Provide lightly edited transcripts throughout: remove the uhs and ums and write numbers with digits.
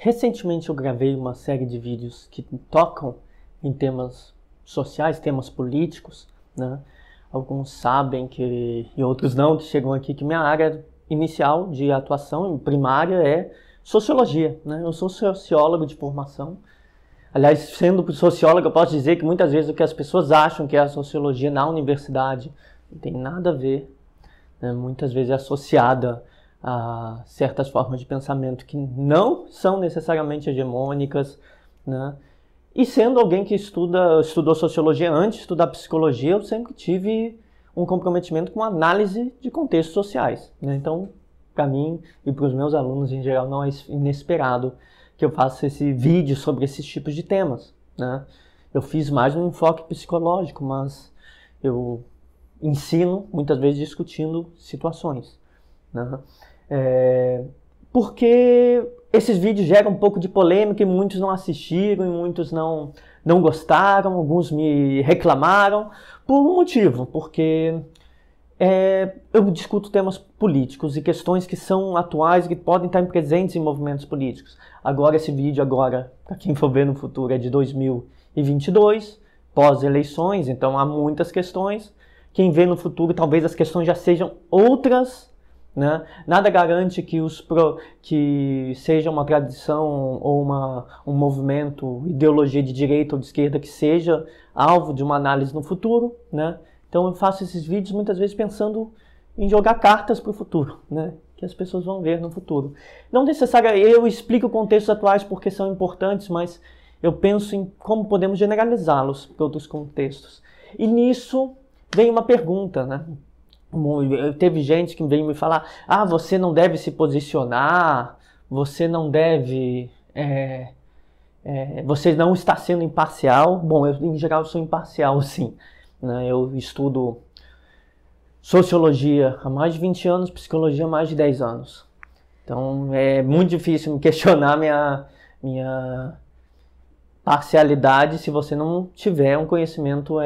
Recentemente eu gravei uma série de vídeos que tocam em temas sociais, temas políticos, né? Alguns sabem e outros não, que chegam aqui, que minha área inicial de atuação primária é sociologia, né? Eu sou sociólogo de formação. Aliás, sendo sociólogo, eu posso dizer que muitas vezes o que as pessoas acham que é a sociologia na universidade não tem nada a ver, né? Muitas vezes é associada a certas formas de pensamento que não são necessariamente hegemônicas, né? E sendo alguém que estudou sociologia antes de estudar psicologia, eu sempre tive um comprometimento com análise de contextos sociais, né? Então, para mim e para os meus alunos em geral, não é inesperado que eu faça esse vídeo sobre esses tipos de temas, né? Eu fiz mais um enfoque psicológico, mas eu ensino muitas vezes discutindo situações, né? Porque esses vídeos geram um pouco de polêmica e muitos não assistiram e muitos não gostaram, alguns me reclamaram por um motivo, porque eu discuto temas políticos e questões que são atuais e que podem estar presentes em movimentos políticos. Agora, esse vídeo, para quem for ver no futuro, é de 2022, pós-eleições, então há muitas questões. Quem vê no futuro, talvez as questões já sejam outras, né? Nada garante que seja uma tradição ou um movimento, ideologia de direita ou de esquerda que seja alvo de uma análise no futuro, né? Então eu faço esses vídeos muitas vezes pensando em jogar cartas para o futuro, né? Que as pessoas vão ver no futuro. Não necessariamente eu explico contextos atuais porque são importantes, mas eu penso em como podemos generalizá-los para outros contextos. E nisso vem uma pergunta, né? Teve gente que veio me falar: você não deve se posicionar, você não deve, você não está sendo imparcial. Bom, eu em geral sou imparcial, sim, né? Eu estudo sociologia há mais de 20 anos, psicologia há mais de 10 anos. Então é muito difícil me questionar minha parcialidade se você não tiver um conhecimento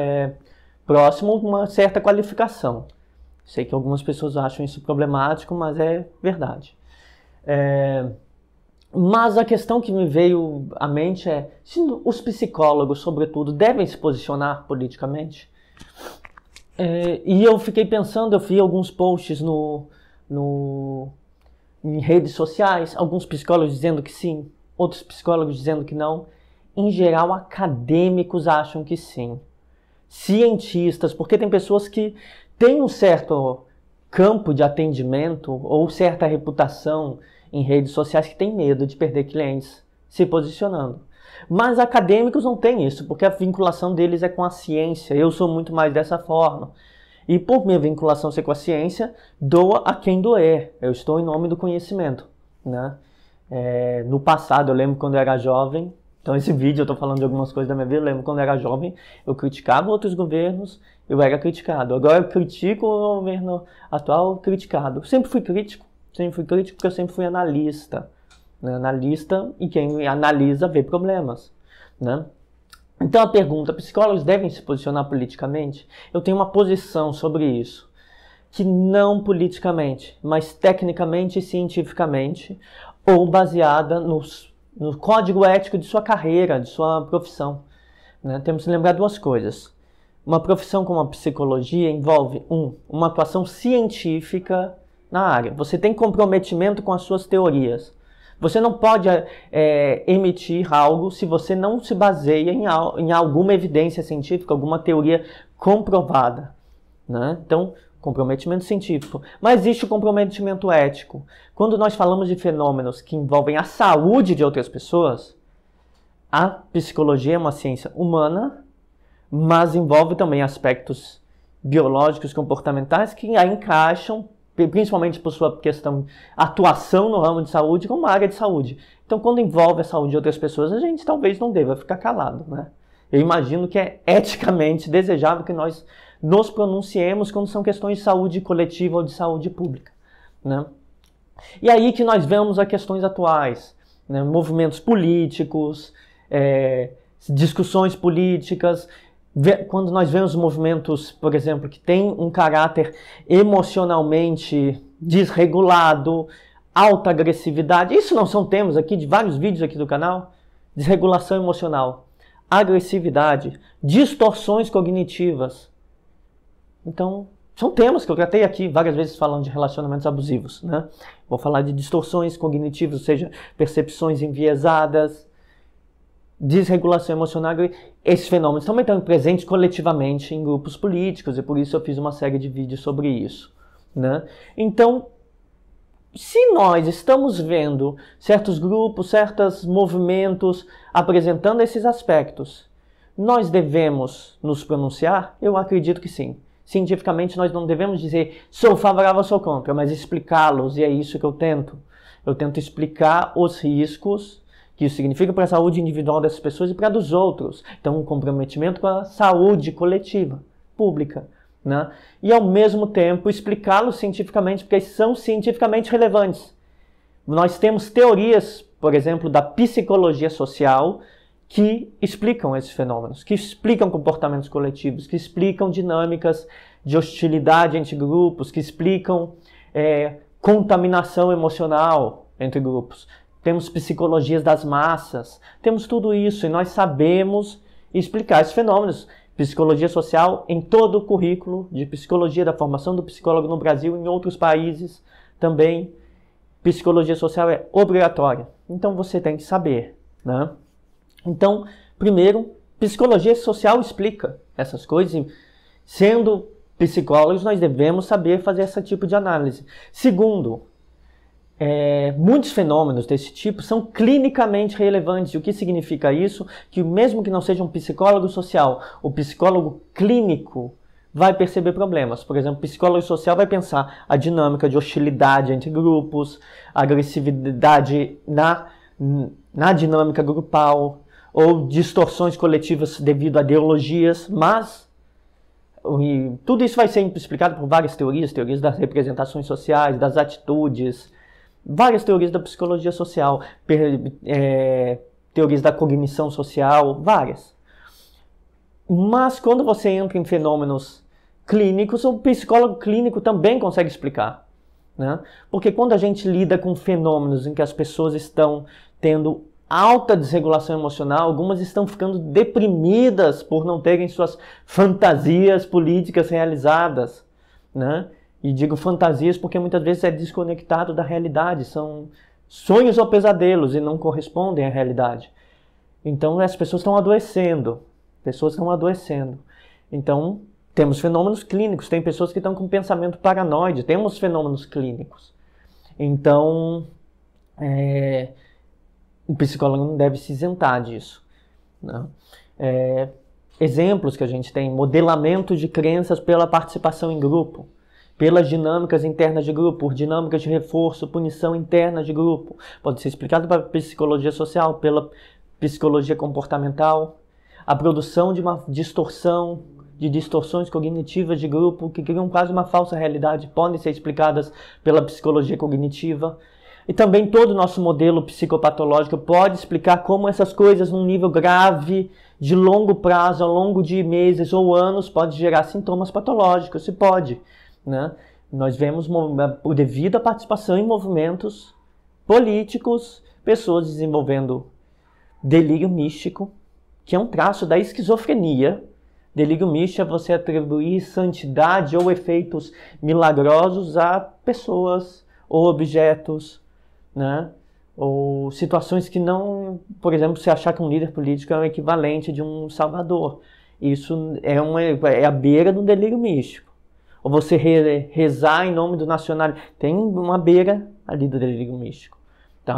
próximo a uma certa qualificação. Sei que algumas pessoas acham isso problemático, mas é verdade. Mas a questão que me veio à mente é: se os psicólogos, sobretudo, devem se posicionar politicamente? E eu fiquei pensando, eu vi alguns posts em redes sociais, alguns psicólogos dizendo que sim, outros psicólogos dizendo que não. Em geral, acadêmicos acham que sim. Cientistas, porque tem pessoas que têm um certo campo de atendimento ou certa reputação em redes sociais que têm medo de perder clientes se posicionando. Mas acadêmicos não têm isso, porque a vinculação deles é com a ciência. Eu sou muito mais dessa forma. E por minha vinculação ser com a ciência, doa a quem doer. Eu estou em nome do conhecimento, né? No passado, eu lembro quando eu era jovem. Então esse vídeo eu estou falando de algumas coisas da minha vida. Eu lembro quando eu era jovem, eu criticava outros governos, eu era criticado. Agora eu critico o governo atual, criticado. Sempre fui crítico porque eu sempre fui analista, né? Analista, e quem analisa vê problemas, né? Então a pergunta: psicólogos devem se posicionar politicamente? Eu tenho uma posição sobre isso, que não politicamente, mas tecnicamente e cientificamente, ou baseada no código ético de sua carreira, de sua profissão, né? Temos que lembrar duas coisas. Uma profissão como a psicologia envolve uma atuação científica na área. Você tem comprometimento com as suas teorias. Você não pode emitir algo se você não se baseia em alguma evidência científica, alguma teoria comprovada, né? Então, comprometimento científico. Mas existe o comprometimento ético. Quando nós falamos de fenômenos que envolvem a saúde de outras pessoas, a psicologia é uma ciência humana, mas envolve também aspectos biológicos, comportamentais que a encaixam, principalmente por sua atuação no ramo de saúde, como uma área de saúde. Então, quando envolve a saúde de outras pessoas, a gente talvez não deva ficar calado, né? Eu imagino que é eticamente desejável que nós nos pronunciemos quando são questões de saúde coletiva ou de saúde pública, né? E aí que nós vemos as questões atuais, né? Movimentos políticos, discussões políticas. Quando nós vemos movimentos, por exemplo, que têm um caráter emocionalmente desregulado, alta agressividade. Isso não são temas aqui de vários vídeos aqui do canal? Desregulação emocional, agressividade, distorções cognitivas. Então, são temas que eu tratei aqui várias vezes falando de relacionamentos abusivos, né? Vou falar de distorções cognitivas, ou seja, percepções enviesadas, desregulação emocional. Esses fenômenos também estão presentes coletivamente em grupos políticos e por isso eu fiz uma série de vídeos sobre isso, né? Então, se nós estamos vendo certos grupos, certos movimentos apresentando esses aspectos, nós devemos nos pronunciar? Eu acredito que sim. Cientificamente, nós não devemos dizer sou favorável ou sou contra, mas explicá-los, e é isso que eu tento. Eu tento explicar os riscos que isso significa para a saúde individual dessas pessoas e para dos outros. Então, um comprometimento com a saúde coletiva, pública, né? E, ao mesmo tempo, explicá-los cientificamente, porque são cientificamente relevantes. Nós temos teorias, por exemplo, da psicologia social, que explicam esses fenômenos, que explicam comportamentos coletivos, que explicam dinâmicas de hostilidade entre grupos, que explicam contaminação emocional entre grupos. Temos psicologias das massas, temos tudo isso e nós sabemos explicar esses fenômenos. Psicologia social em todo o currículo de psicologia, da formação do psicólogo no Brasil e em outros países também. Psicologia social é obrigatória, então você tem que saber, né? Então, primeiro, psicologia social explica essas coisas e, sendo psicólogos, nós devemos saber fazer esse tipo de análise. Segundo, muitos fenômenos desse tipo são clinicamente relevantes. E o que significa isso? Que mesmo que não seja um psicólogo social, o psicólogo clínico vai perceber problemas. Por exemplo, o psicólogo social vai pensar a dinâmica de hostilidade entre grupos, agressividade na dinâmica grupal, ou distorções coletivas devido a ideologias, mas tudo isso vai ser explicado por várias teorias das representações sociais, das atitudes, várias teorias da psicologia social, teorias da cognição social, várias. Mas quando você entra em fenômenos clínicos, o psicólogo clínico também consegue explicar, né? Porque quando a gente lida com fenômenos em que as pessoas estão tendo alta desregulação emocional, algumas estão ficando deprimidas por não terem suas fantasias políticas realizadas, né? E digo fantasias porque muitas vezes é desconectado da realidade, são sonhos ou pesadelos e não correspondem à realidade. Então as pessoas estão adoecendo, Então temos fenômenos clínicos, tem pessoas que estão com pensamento paranoide, temos fenômenos clínicos. Então, o psicólogo não deve se isentar disso, né? Exemplos que a gente tem: modelamento de crenças pela participação em grupo, pelas dinâmicas internas de grupo, por dinâmicas de reforço, punição interna de grupo. Pode ser explicado pela psicologia social, pela psicologia comportamental. A produção de uma distorção, de distorções cognitivas de grupo que criam quase uma falsa realidade, podem ser explicadas pela psicologia cognitiva. E também todo o nosso modelo psicopatológico pode explicar como essas coisas, num nível grave, de longo prazo, ao longo de meses ou anos, pode gerar sintomas patológicos, se pode, né? Nós vemos, devido à participação em movimentos políticos, pessoas desenvolvendo delírio místico, que é um traço da esquizofrenia. Delírio místico é você atribuir santidade ou efeitos milagrosos a pessoas ou objetos, né? Ou situações que não, por exemplo, se achar que um líder político é o equivalente de um salvador. Isso é a beira do delírio místico. Ou você rezar em nome do nacional, tem uma beira ali do delírio místico. Então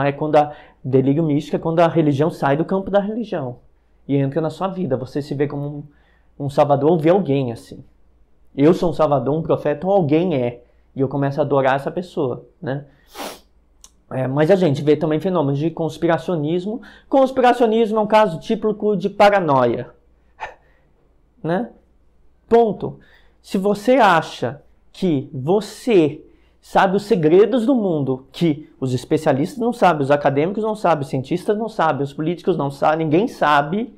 delírio místico é quando a religião sai do campo da religião e entra na sua vida. Você se vê como um salvador ou vê alguém assim. Eu sou um salvador, um profeta, ou alguém é. E eu começo a adorar essa pessoa, né? Mas a gente vê também fenômenos de conspiracionismo. Conspiracionismo é um caso típico de paranoia, né? Ponto. Se você acha que você sabe os segredos do mundo, que os especialistas não sabem, os acadêmicos não sabem, os cientistas não sabem, os políticos não sabem, ninguém sabe,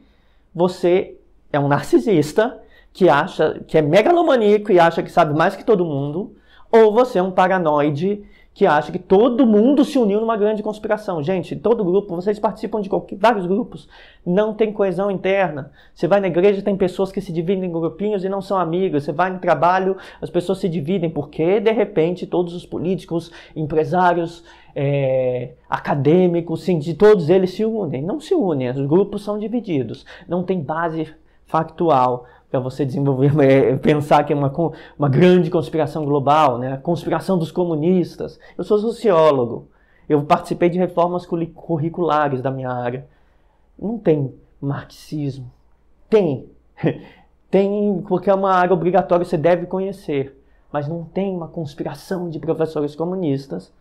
você é um narcisista que acha que é megalomaníaco e acha que sabe mais que todo mundo, ou você é um paranoide que acha que todo mundo se uniu numa grande conspiração. Gente, todo grupo, vocês participam de vários grupos, não tem coesão interna. Você vai na igreja, tem pessoas que se dividem em grupinhos e não são amigos. Você vai no trabalho, as pessoas se dividem, porque de repente todos os políticos, empresários, acadêmicos, de todos eles se unem. Não se unem, os grupos são divididos, não tem base factual para você desenvolver, pensar que é uma grande conspiração global, né? A conspiração dos comunistas. Eu sou sociólogo, eu participei de reformas curriculares da minha área. Não tem marxismo. Tem. Tem porque é uma área obrigatória, você deve conhecer. Mas não tem uma conspiração de professores comunistas.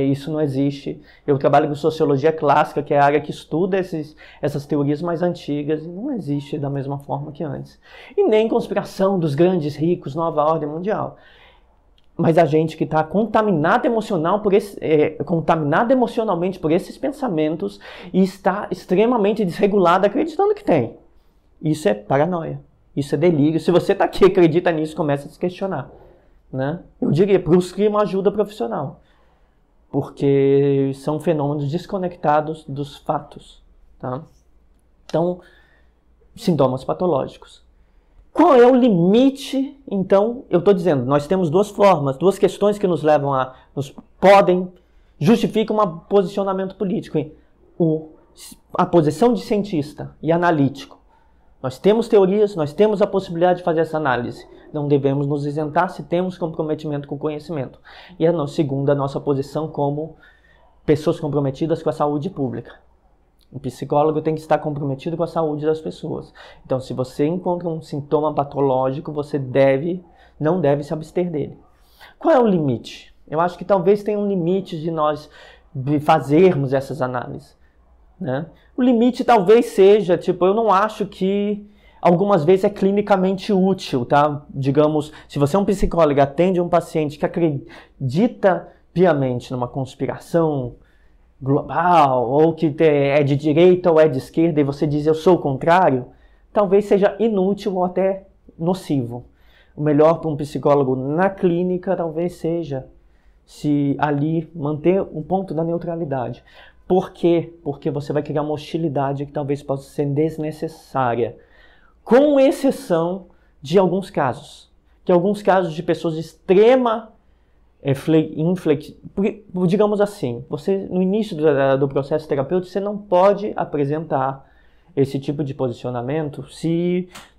Isso não existe. Eu trabalho com sociologia clássica, que é a área que estuda essas teorias mais antigas, e não existe da mesma forma que antes. E nem conspiração dos grandes ricos, nova ordem mundial. Mas a gente que está contaminado emocionalmente por esses pensamentos e está extremamente desregulado acreditando que tem. Isso é paranoia. Isso é delírio. Se você está aqui e acredita nisso, começa a se questionar. Né? Eu diria, busque uma ajuda profissional. Porque são fenômenos desconectados dos fatos. Tá? Então, sintomas patológicos. Qual é o limite? Então, eu estou dizendo, nós temos duas formas, duas questões que nos levam justificam um posicionamento político. A posição de cientista e analítico. Nós temos teorias, nós temos a possibilidade de fazer essa análise. Não devemos nos isentar se temos comprometimento com o conhecimento. E a segunda, a nossa posição como pessoas comprometidas com a saúde pública. O psicólogo tem que estar comprometido com a saúde das pessoas. Então, se você encontra um sintoma patológico, você não deve se abster dele. Qual é o limite? Eu acho que talvez tenha um limite de nós fazermos essas análises. Né? O limite talvez seja, eu não acho que algumas vezes é clinicamente útil, tá? Digamos, se você é um psicólogo e atende um paciente que acredita piamente numa conspiração global, ou que é de direita ou é de esquerda, e você diz eu sou o contrário, talvez seja inútil ou até nocivo. O melhor para um psicólogo na clínica talvez seja se ali manter um ponto da neutralidade. Por quê? Porque você vai criar uma hostilidade que talvez possa ser desnecessária. Com exceção de alguns casos. Que alguns casos de pessoas de extrema digamos assim, você no início do processo terapêutico, você não pode apresentar esse tipo de posicionamento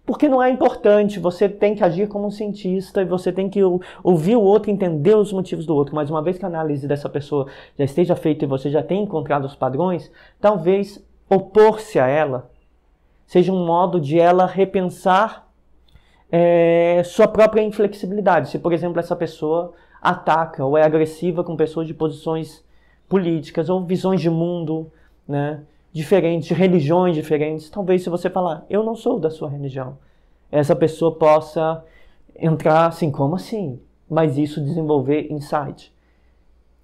porque não é importante, você tem que agir como um cientista e você tem que ouvir o outro, entender os motivos do outro. Mas uma vez que a análise dessa pessoa já esteja feita e você já tenha encontrado os padrões, talvez opor-se a ela seja um modo de ela repensar sua própria inflexibilidade. Se, por exemplo, essa pessoa ataca ou é agressiva com pessoas de posições políticas ou visões de mundo, né, diferentes, de religiões diferentes, talvez se você falar, eu não sou da sua religião, essa pessoa possa entrar assim, como assim? Mas isso desenvolver insight.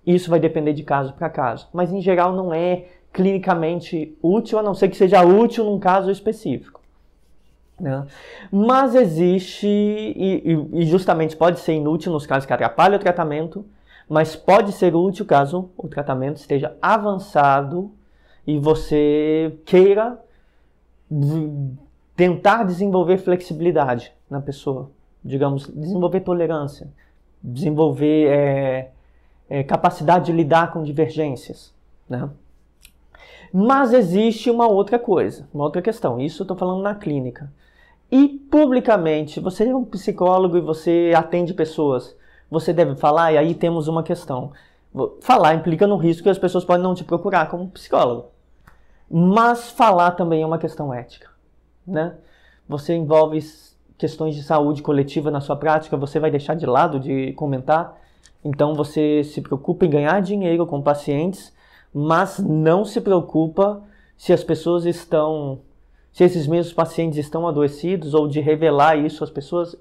Isso vai depender de caso para caso, mas em geral não é clinicamente útil, a não ser que seja útil num caso específico. Né? Mas existe, e justamente pode ser inútil nos casos que atrapalham o tratamento, mas pode ser útil caso o tratamento esteja avançado e você queira tentar desenvolver flexibilidade na pessoa. Digamos, desenvolver tolerância, desenvolver capacidade de lidar com divergências. Né? Mas existe uma outra coisa, uma outra questão. Isso eu estou falando na clínica. E publicamente, você é um psicólogo e você atende pessoas, você deve falar, e aí temos uma questão. Falar implica no risco que as pessoas podem não te procurar como psicólogo. Mas falar também é uma questão ética. Né? Você envolve questões de saúde coletiva na sua prática, você vai deixar de lado de comentar. Então você se preocupa em ganhar dinheiro com pacientes, mas não se preocupa se as pessoas se esses mesmos pacientes estão adoecidos ou de revelar isso às pessoas.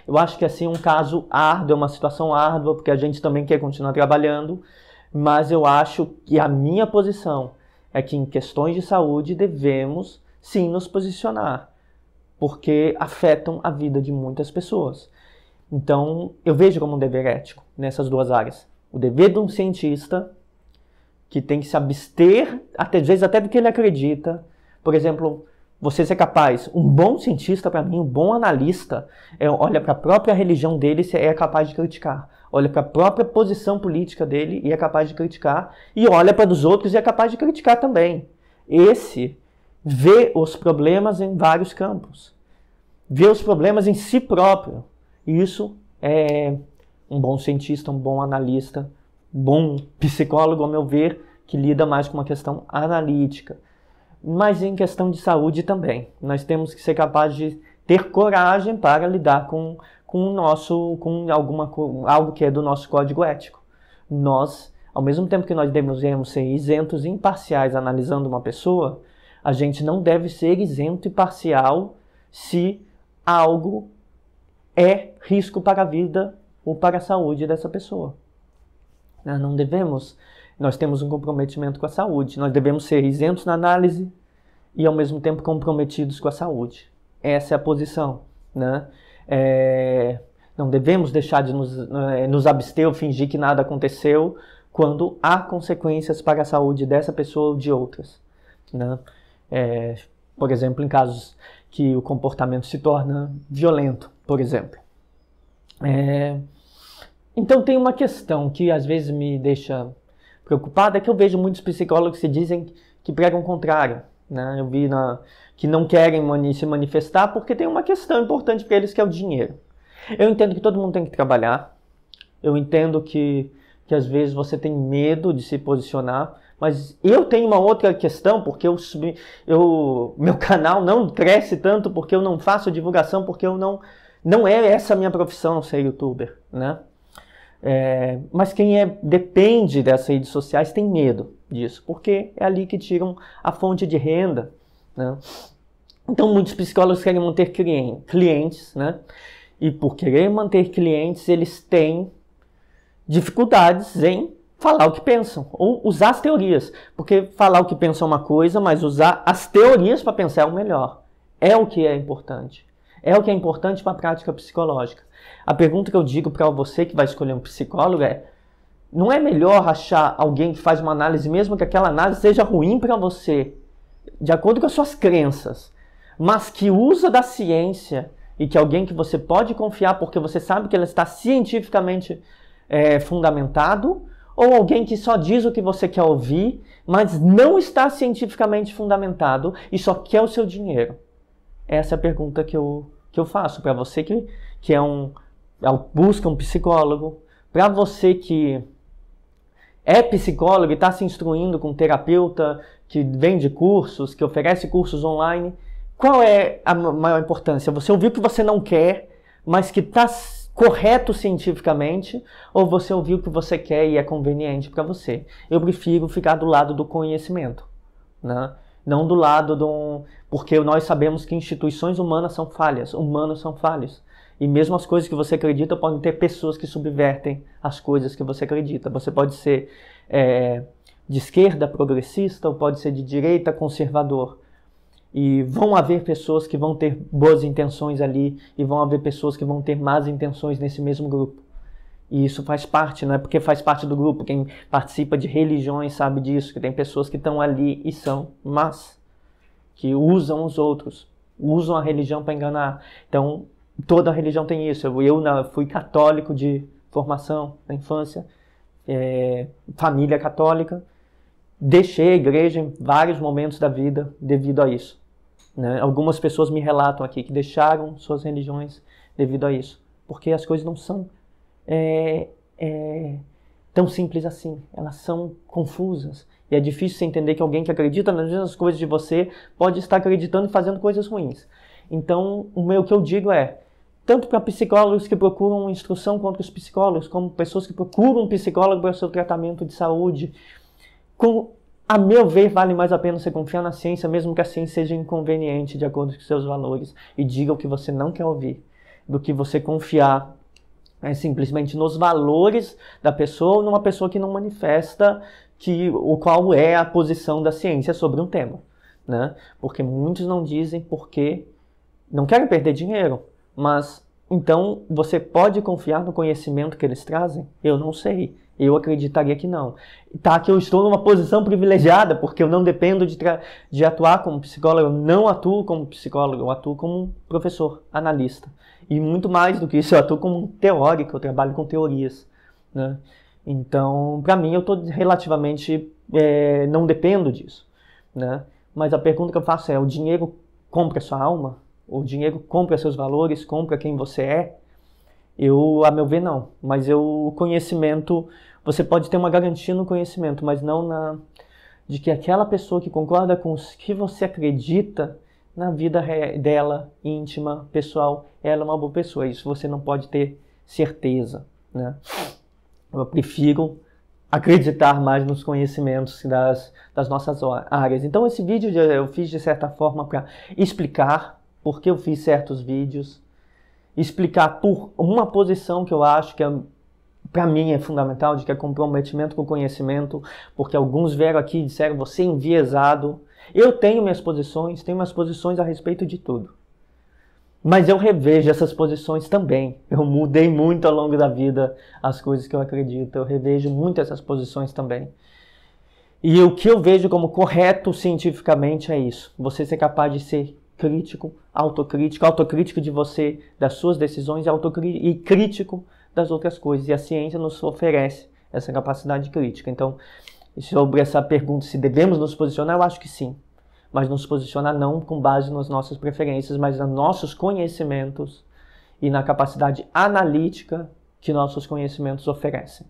Eu acho que assim é um caso árduo, é uma situação árdua, porque a gente também quer continuar trabalhando, mas eu acho que a minha posição é que em questões de saúde devemos sim nos posicionar, porque afetam a vida de muitas pessoas. Então eu vejo como um dever ético nessas duas áreas. O dever de um cientista que tem que se abster, até, às vezes até do que ele acredita. Por exemplo, você ser capaz, um bom cientista para mim, um bom analista, olha para a própria religião dele e é capaz de criticar. Olha para a própria posição política dele e é capaz de criticar. E olha para dos outros e é capaz de criticar também. Esse vê os problemas em vários campos. Vê os problemas em si próprio. Isso é um bom cientista, um bom analista, um bom psicólogo, ao meu ver, que lida mais com uma questão analítica. Mas em questão de saúde também. Nós temos que ser capazes de ter coragem para lidar com algo que é do nosso código ético. Nós, ao mesmo tempo que nós devemos ser isentos e imparciais analisando uma pessoa, a gente não deve ser isento e parcial se algo é risco para a vida ou para a saúde dessa pessoa. Não devemos. Nós temos um comprometimento com a saúde. Nós devemos ser isentos na análise e, ao mesmo tempo, comprometidos com a saúde. Essa é a posição, né? Não devemos deixar de nos abster ou fingir que nada aconteceu quando há consequências para a saúde dessa pessoa ou de outras, né? Por exemplo, em casos que o comportamento se torna violento, por exemplo. Então tem uma questão que às vezes me deixa preocupado, é que eu vejo muitos psicólogos que dizem que pregam o contrário, né? Eu vi que não querem se manifestar porque tem uma questão importante para eles, que é o dinheiro. Eu entendo que todo mundo tem que trabalhar, eu entendo que às vezes você tem medo de se posicionar, mas eu tenho uma outra questão, porque meu canal não cresce tanto porque eu não faço divulgação, porque não é essa a minha profissão, ser youtuber, né? Mas quem depende dessas redes sociais tem medo disso, porque é ali que tiram a fonte de renda, né? Então muitos psicólogos querem manter clientes, né? E por querer manter clientes, eles têm dificuldades em falar o que pensam, ou usar as teorias, porque falar o que pensam é uma coisa, mas usar as teorias para pensar é o melhor. É o que é importante. É o que é importante para a prática psicológica. A pergunta que eu digo para você que vai escolher um psicólogo é: não é melhor achar alguém que faz uma análise, mesmo que aquela análise seja ruim para você, de acordo com as suas crenças, mas que usa da ciência e que é alguém que você pode confiar porque você sabe que ela está cientificamente fundamentado, ou alguém que só diz o que você quer ouvir, mas não está cientificamente fundamentado e só quer o seu dinheiro? Essa é a pergunta que eu faço para você que busca um psicólogo, para você que é psicólogo e está se instruindo com um terapeuta, que vende cursos, que oferece cursos online. Qual é a maior importância? Você ouvir o que você não quer, mas que está correto cientificamente, ou você ouvir o que você quer e é conveniente para você? Eu prefiro ficar do lado do conhecimento, né? Não do lado porque nós sabemos que instituições humanas são falhas, humanos são falhos. E mesmo as coisas que você acredita podem ter pessoas que subvertem as coisas que você acredita. Você pode ser de esquerda progressista ou pode ser de direita conservador. E vão haver pessoas que vão ter boas intenções ali e vão haver pessoas que vão ter más intenções nesse mesmo grupo. E isso faz parte, não é porque faz parte do grupo. Quem participa de religiões sabe disso, que tem pessoas que estão ali e são más, que usam os outros, usam a religião para enganar. Então, toda religião tem isso. Eu fui católico de formação na infância, família católica, deixei a igreja em vários momentos da vida devido a isso, né? Algumas pessoas me relatam aqui que deixaram suas religiões devido a isso, porque as coisas não são tão simples assim, elas são confusas. E é difícil você entender que alguém que acredita nas mesmas coisas de você pode estar acreditando e fazendo coisas ruins. Então, o que eu digo tanto para psicólogos que procuram instrução contra os psicólogos, como pessoas que procuram um psicólogo para o seu tratamento de saúde, a meu ver, vale mais a pena você confiar na ciência, mesmo que a ciência seja inconveniente de acordo com seus valores, e diga o que você não quer ouvir, do que você confiar simplesmente nos valores da pessoa ou numa pessoa que não manifesta qual é a posição da ciência sobre um tema, né? Porque muitos não dizem porque não querem perder dinheiro, mas então você pode confiar no conhecimento que eles trazem? Eu não sei. Eu acreditaria que não. Tá, que eu estou numa posição privilegiada, porque eu não dependo de atuar como psicólogo, eu não atuo como psicólogo, eu atuo como um professor, analista. E muito mais do que isso, eu atuo como um teórico, eu trabalho com teorias, né? Então, para mim, eu estou relativamente, não dependo disso, né? Mas a pergunta que eu faço é, o dinheiro compra sua alma? O dinheiro compra seus valores, compra quem você é? A meu ver, não. Mas o conhecimento, você pode ter uma garantia no conhecimento, mas não de que aquela pessoa que concorda com o que você acredita na vida dela, íntima, pessoal, ela é uma boa pessoa. Isso você não pode ter certeza, né? Eu prefiro acreditar mais nos conhecimentos das nossas áreas. Então esse vídeo eu fiz de certa forma para explicar por que eu fiz certos vídeos, explicar por uma posição que eu acho que para mim é fundamental, de que é comprometimento com o conhecimento, porque alguns vieram aqui e disseram, você é enviesado. Eu tenho minhas posições a respeito de tudo. Mas eu revejo essas posições também. Eu mudei muito ao longo da vida as coisas que eu acredito. Eu revejo muito essas posições também. E o que eu vejo como correto cientificamente é isso. Você ser capaz de ser crítico, autocrítico de você, das suas decisões e crítico das outras coisas. E a ciência nos oferece essa capacidade crítica. Então, sobre essa pergunta se devemos nos posicionar, eu acho que sim. Mas nos posicionar não com base nas nossas preferências, mas nos nossos conhecimentos e na capacidade analítica que nossos conhecimentos oferecem.